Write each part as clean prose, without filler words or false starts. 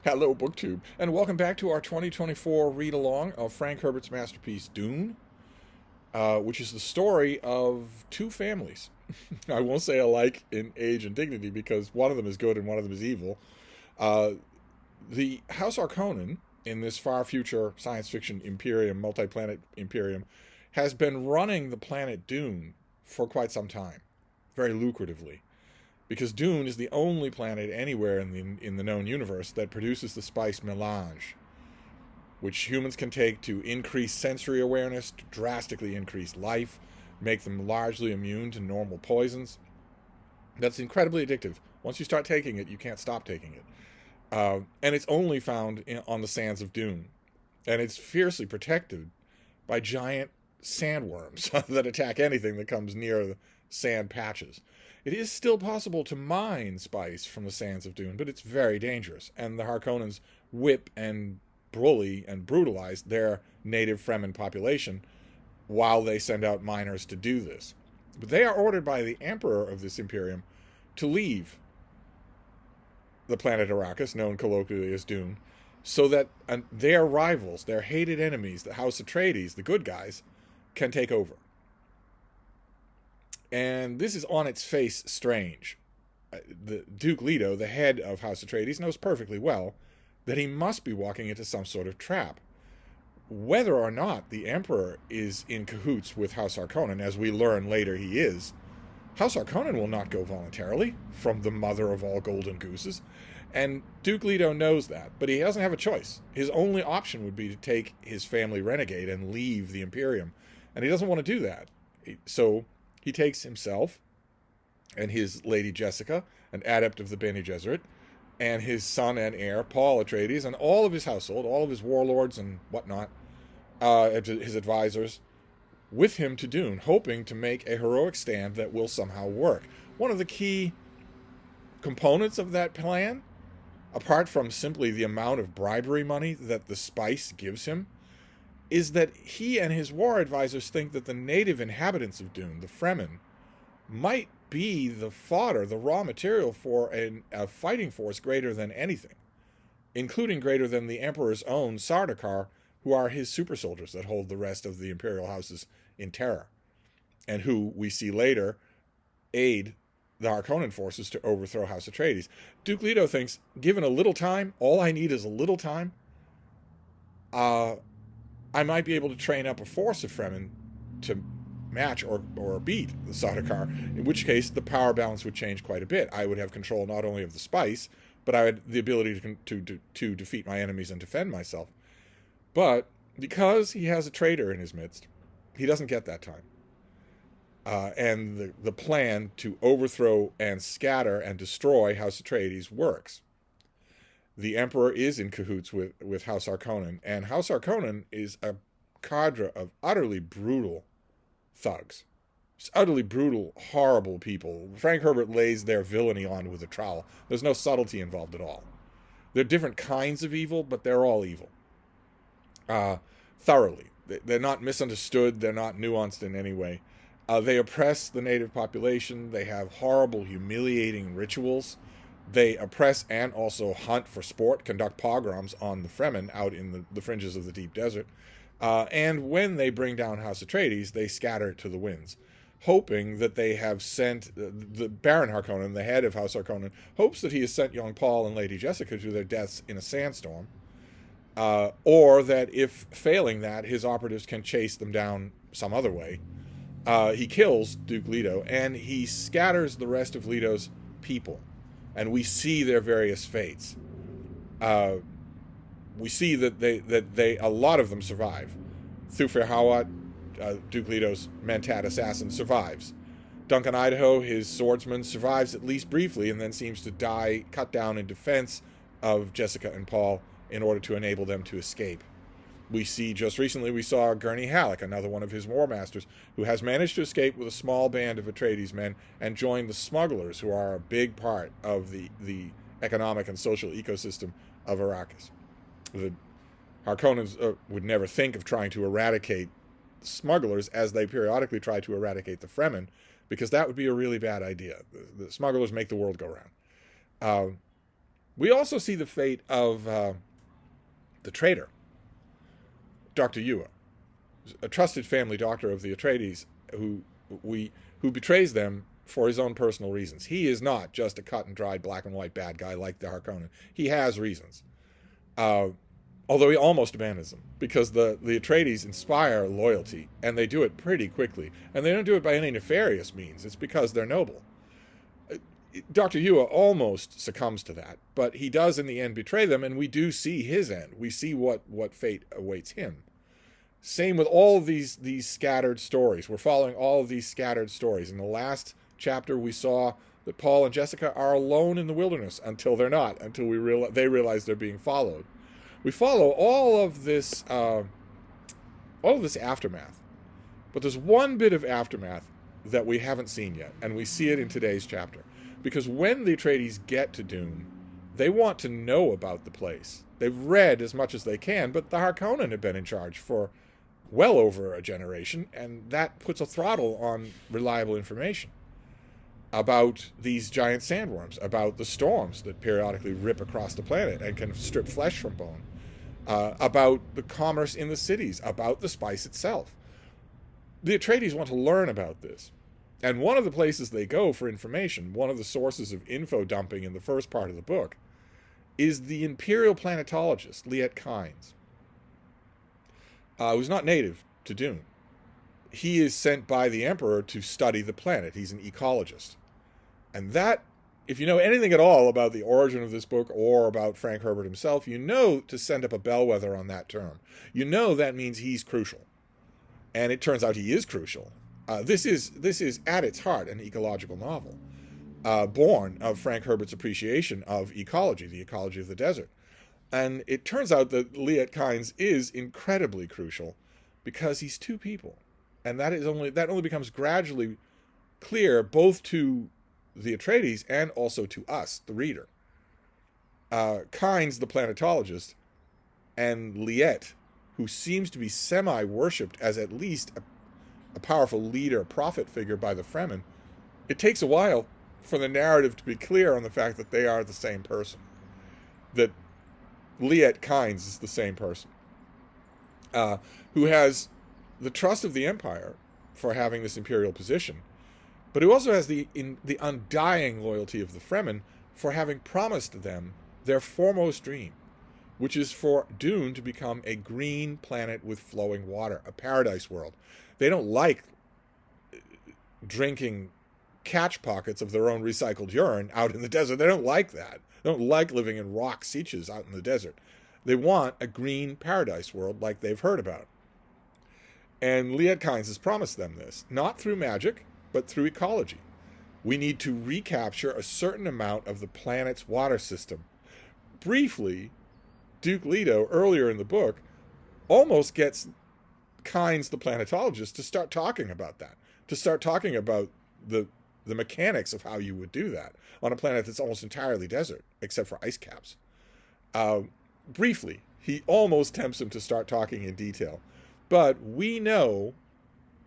Hello, BookTube, and welcome back to our 2024 read-along of Frank Herbert's masterpiece, Dune, which is the story of two families. I won't say alike in age and dignity because one of them is good and one of them is evil. Uh, the House Harkonnen, in this far future science fiction imperium, multi-planet imperium, has been running the planet Dune for quite some time, very lucratively, because Dune is the only planet anywhere in the known universe that produces the spice melange, which humans can take to increase sensory awareness, to drastically increase life, make them largely immune to normal poisons. That's incredibly addictive. Once you start taking it, you can't stop taking it. And it's only found on the sands of Dune. And it's fiercely protected by giant sandworms that attack anything that comes near the sand patches. It is still possible to mine spice from the sands of Dune, but it's very dangerous. And the Harkonnens whip and bully and brutalize their native Fremen population while they send out miners to do this. But they are ordered by the emperor of this imperium to leave the planet Arrakis, known colloquially as Dune, so that their rivals, their hated enemies, the House Atreides, the good guys, can take over. And this is on its face strange. The Duke Leto, the head of House Atreides, knows perfectly well that he must be walking into some sort of trap. Whether or not the Emperor is in cahoots with House Harkonnen, as we learn later he is, House Harkonnen will not go voluntarily from the mother of all golden gooses. And Duke Leto knows that, but he doesn't have a choice. His only option would be to take his family renegade and leave the Imperium. And he doesn't want to do that. So he takes himself and his lady Jessica, an adept of the Bene Gesserit, and his son and heir, Paul Atreides, and all of his household, all of his warlords and whatnot, his advisors, with him to Dune, hoping to make a heroic stand that will somehow work. One of the key components of that plan, apart from simply the amount of bribery money that the spice gives him, is that he and his war advisors think that the native inhabitants of Dune, the Fremen, might be the fodder, the raw material for a fighting force greater than anything, including greater than the Emperor's own Sardaukar, who are his super soldiers that hold the rest of the imperial houses in terror, and who we see later aid the Harkonnen forces to overthrow House Atreides. Duke Leto thinks, given a little time, all I need is a little time, I might be able to train up a force of Fremen to match or beat the Sardaukar, in which case the power balance would change quite a bit. I would have control not only of the spice, but I had the ability to defeat my enemies and defend myself. But because he has a traitor in his midst, he doesn't get that time. And the plan to overthrow and scatter and destroy House Atreides works. The Emperor is in cahoots with House Harkonnen, and House Harkonnen is a cadre of utterly brutal thugs. Just utterly brutal, horrible people. Frank Herbert lays their villainy on with a trowel. There's no subtlety involved at all. They're different kinds of evil, but they're all evil. Thoroughly. They're not misunderstood. They're not nuanced in any way. They oppress the native population. They have horrible, humiliating rituals. They oppress and also hunt for sport, conduct pogroms on the Fremen out in the fringes of the deep desert. And when they bring down House Atreides, they scatter to the winds, hoping that they have sent the Baron Harkonnen, the head of House Harkonnen, hopes that he has sent young Paul and Lady Jessica to their deaths in a sandstorm, or that if failing that, his operatives can chase them down some other way. He kills Duke Leto, and he scatters the rest of Leto's people, and we see their various fates. We see that they a lot of them survive. Thufir Hawat, Duke Leto's Mentat assassin, survives. Duncan Idaho, his swordsman, survives at least briefly and then seems to die cut down in defense of Jessica and Paul in order to enable them to escape. We see, just recently, we saw Gurney Halleck, another one of his war masters, who has managed to escape with a small band of Atreides men and join the smugglers, who are a big part of the economic and social ecosystem of Arrakis. The Harkonnens would never think of trying to eradicate smugglers as they periodically try to eradicate the Fremen, because that would be a really bad idea. The smugglers make the world go round. We also see the fate of the traitor, Dr. Yua, a trusted family doctor of the Atreides, who betrays them for his own personal reasons. He is not just a cut and dried black and white bad guy like the Harkonnen. He has reasons. Although he almost abandons them, because the Atreides inspire loyalty, and they do it pretty quickly. And they don't do it by any nefarious means. It's because they're noble. Dr. Yua almost succumbs to that, but he does in the end betray them, and we do see his end. We see what fate awaits him. Same with all of these scattered stories. We're following all of these scattered stories. In the last chapter, we saw that Paul and Jessica are alone in the wilderness until they're not, until they realize they're being followed. We follow all of this aftermath, but there's one bit of aftermath that we haven't seen yet, and we see it in today's chapter. Because when the Atreides get to Dune, they want to know about the place. They've read as much as they can, but the Harkonnen have been in charge for well over a generation, and that puts a throttle on reliable information about these giant sandworms, about the storms that periodically rip across the planet and can strip flesh from bone, about the commerce in the cities, about the spice itself. The Atreides want to learn about this. And one of the places they go for information, one of the sources of info dumping in the first part of the book, is the Imperial planetologist, Leet Kin, who's not native to Dune. He is sent by the Emperor to study the planet. He's an ecologist. And that, if you know anything at all about the origin of this book or about Frank Herbert himself, you know to send up a bellwether on that term. You know that means he's crucial. And it turns out he is crucial. This is at its heart an ecological novel, born of Frank Herbert's appreciation of ecology, the ecology of the desert. And it turns out that Leet Kin is incredibly crucial because he's two people. And that only becomes gradually clear both to the Atreides and also to us, the reader. Kynes, the planetologist, and Leet, who seems to be semi-worshipped as at least a powerful leader, prophet figure by the Fremen, it takes a while for the narrative to be clear on the fact that they are the same person. That Leet Kin is the same person. Who has the trust of the Empire for having this imperial position, but who also has the undying loyalty of the Fremen for having promised them their foremost dream, which is for Dune to become a green planet with flowing water, a paradise world. They don't like drinking catch pockets of their own recycled urine out in the desert. They don't like that. They don't like living in rock sieges out in the desert. They want a green paradise world like they've heard about. And Leet Kin has promised them this, not through magic, but through ecology. We need to recapture a certain amount of the planet's water system. Briefly, Duke Leto, earlier in the book, almost gets Kynes, the planetologist, to start talking about that, to start talking about the mechanics of how you would do that on a planet that's almost entirely desert, except for ice caps. Briefly, he almost tempts him to start talking in detail. But we know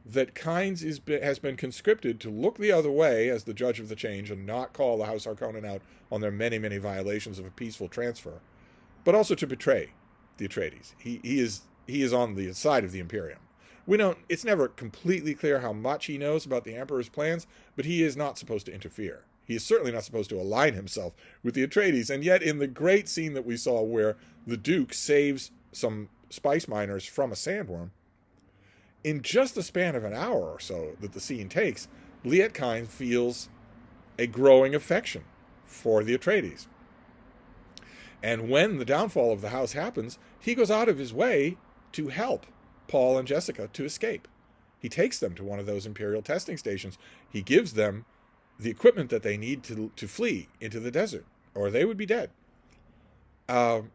that Kynes has been conscripted to look the other way as the judge of the change and not call the House Harkonnen out on their many, many violations of a peaceful transfer, but also to betray the Atreides. He is on the side of the Imperium. It's never completely clear how much he knows about the Emperor's plans, but he is not supposed to interfere. He is certainly not supposed to align himself with the Atreides, and yet in the great scene that we saw where the Duke saves some spice miners from a sandworm, in just the span of an hour or so that the scene takes, Leet Kin feels a growing affection for the Atreides. And when the downfall of the house happens, he goes out of his way to help Paul and Jessica to escape. He takes them to one of those Imperial testing stations. He gives them the equipment that they need to flee into the desert, or they would be dead. And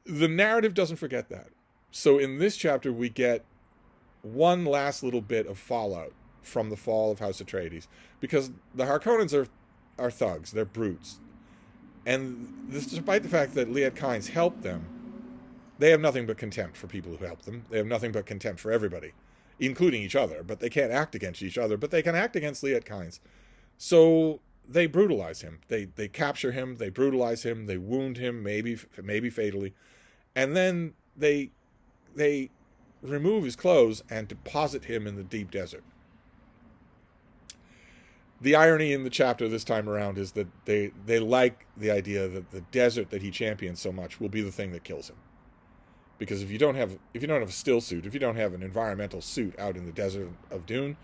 the narrative doesn't forget that. So in this chapter, we get one last little bit of fallout from the fall of House Atreides, because the Harkonnens are thugs, they're brutes. And this, despite the fact that Leet Kin helped them, they have nothing but contempt for people who help them. They have nothing but contempt for everybody, including each other. But they can't act against each other, but they can act against Leet Kin. So they brutalize him. They capture him, they brutalize him, they wound him, maybe fatally, and then they remove his clothes and deposit him in the deep desert. The irony in the chapter this time around is that they like the idea that the desert that he champions so much will be the thing that kills him. Because if you don't have a still suit, if you don't have an environmental suit out in the desert of Dune,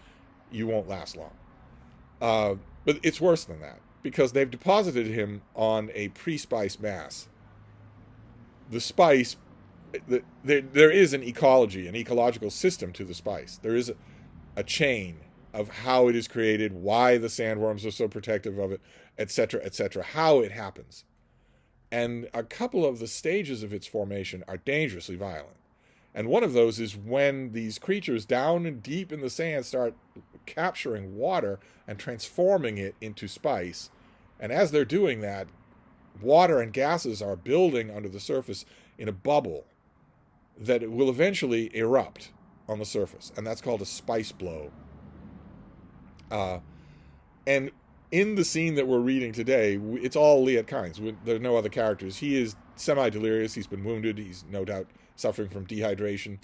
you won't last long. But it's worse than that, because they've deposited him on a pre-spice mass. The spice, there is an ecology, an ecological system to the spice. There is a chain of how it is created, why the sandworms are so protective of it, etc., how it happens. And a couple of the stages of its formation are dangerously violent. And one of those is when these creatures down and deep in the sand start capturing water and transforming it into spice. And as they're doing that, water and gases are building under the surface in a bubble that will eventually erupt on the surface. And that's called a spice blow. And in the scene that we're reading today, it's all Leet Kin's. There are no other characters. He is semi-delirious. He's been wounded. He's no doubt suffering from dehydration,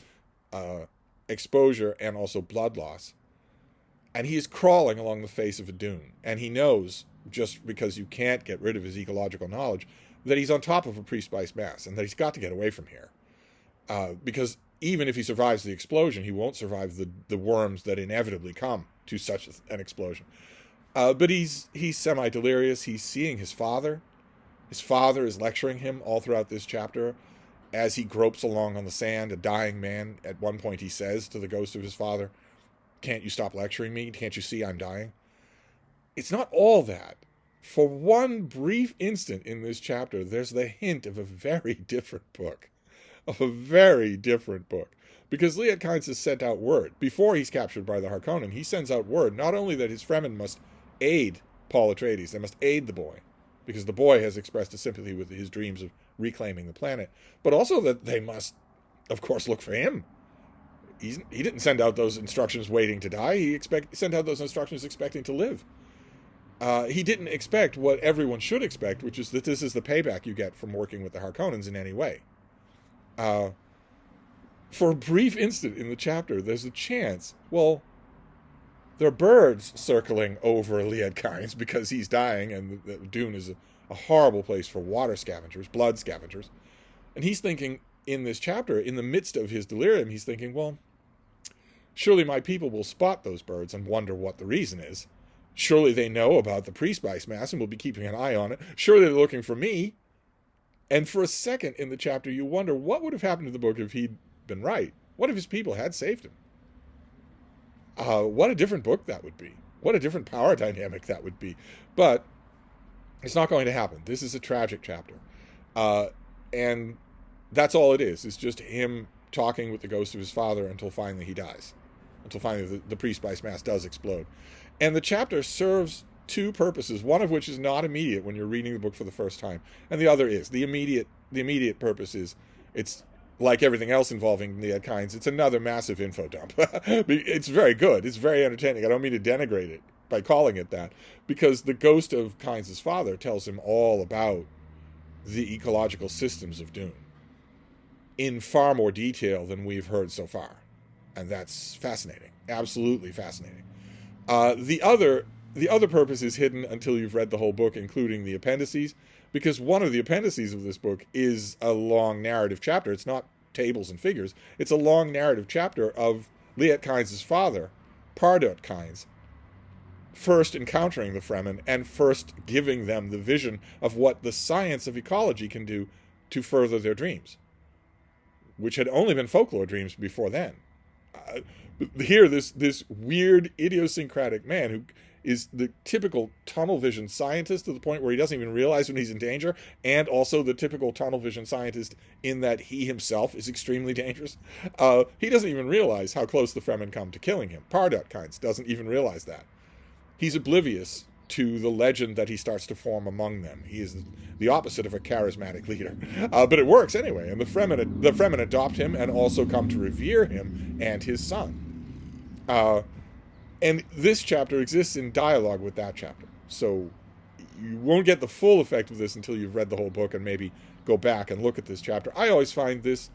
exposure, and also blood loss. And he is crawling along the face of a dune. And he knows, just because you can't get rid of his ecological knowledge, that he's on top of a pre-spice mass and that he's got to get away from here. Because even if he survives the explosion, he won't survive the worms that inevitably come to such an explosion. But he's semi-delirious. He's seeing his father. His father is lecturing him all throughout this chapter as he gropes along on the sand, a dying man. At one point he says to the ghost of his father, "Can't you stop lecturing me? Can't you see I'm dying?" It's not all that. For one brief instant in this chapter, there's the hint of a very different book. Because Leet Kin has sent out word. Before he's captured by the AR Conan, he sends out word not only that his Fremen must aid Paul Atreides, they must aid the boy, because the boy has expressed a sympathy with his dreams of reclaiming the planet, but also that they must, of course, look for him. He didn't send out those instructions waiting to die. He sent out those instructions expecting to live. He didn't expect what everyone should expect, which is that this is the payback you get from working with the AR Conans in any way. For a brief instant in the chapter, there's a chance, well, there are birds circling over Leet Kin's because he's dying, and the Dune is a horrible place for water scavengers, blood scavengers. And he's thinking, in this chapter, in the midst of his delirium, he's thinking, well, surely my people will spot those birds and wonder what the reason is. Surely they know about the pre-spice mass and will be keeping an eye on it. Surely they're looking for me. And for a second in the chapter, you wonder what would have happened to the book if he'd been right. What if his people had saved him? What a different book that would be. What a different power dynamic that would be. But it's not going to happen. This is a tragic chapter. And that's all it is. It's just him talking with the ghost of his father until finally he dies. Until finally the pre-spice mass does explode. And the chapter serves two purposes, one of which is not immediate when you're reading the book for the first time, and the other is. The immediate purpose is, it's like everything else involving Leet Kin's, it's another massive info dump. It's very good. It's very entertaining. I don't mean to denigrate it by calling it that, because the ghost of Kynes' father tells him all about the ecological systems of Dune in far more detail than we've heard so far. And that's fascinating. Absolutely fascinating. The other purpose is hidden until you've read the whole book, including the appendices, because one of the appendices of this book is a long narrative chapter. It's not tables and figures. It's a long narrative chapter of Leet Kynes' father, Pardot Kynes, first encountering the Fremen and first giving them the vision of what the science of ecology can do to further their dreams, which had only been folklore dreams before then. Here, this weird, idiosyncratic man who is the typical tunnel vision scientist to the point where he doesn't even realize when he's in danger, and also the typical tunnel vision scientist in that he himself is extremely dangerous. He doesn't even realize how close the Fremen come to killing him. Pardot Kynes doesn't even realize that. He's oblivious to the legend that he starts to form among them. He is the opposite of a charismatic leader. But it works anyway, and the Fremen adopt him and also come to revere him and his son. And this chapter exists in dialogue with that chapter. So you won't get the full effect of this until you've read the whole book and maybe go back and look at this chapter. I always find this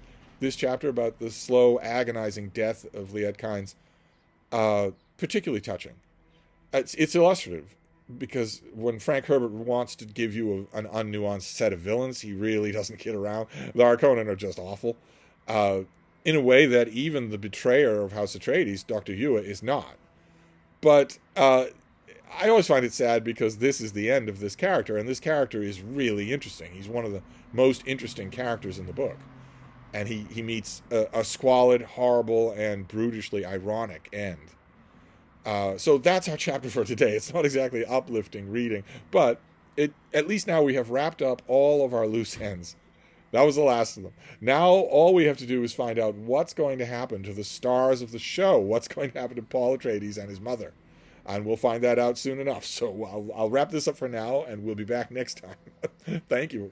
chapter about the slow, agonizing death of Leet Kin's particularly touching. It's illustrative because when Frank Herbert wants to give you an unnuanced set of villains, he really doesn't kid around. The AR Conan are just awful, in a way that even the betrayer of House Atreides, Dr. Yua, is not. But I always find it sad because this is the end of this character, and this character is really interesting. He's one of the most interesting characters in the book. And he meets a squalid, horrible, and brutishly ironic end. So that's our chapter for today. It's not exactly uplifting reading, but at least now we have wrapped up all of our loose ends. That was the last of them. Now all we have to do is find out what's going to happen to the stars of the show. What's going to happen to Paul Atreides and his mother. And we'll find that out soon enough. So I'll wrap this up for now, and we'll be back next time. Thank you.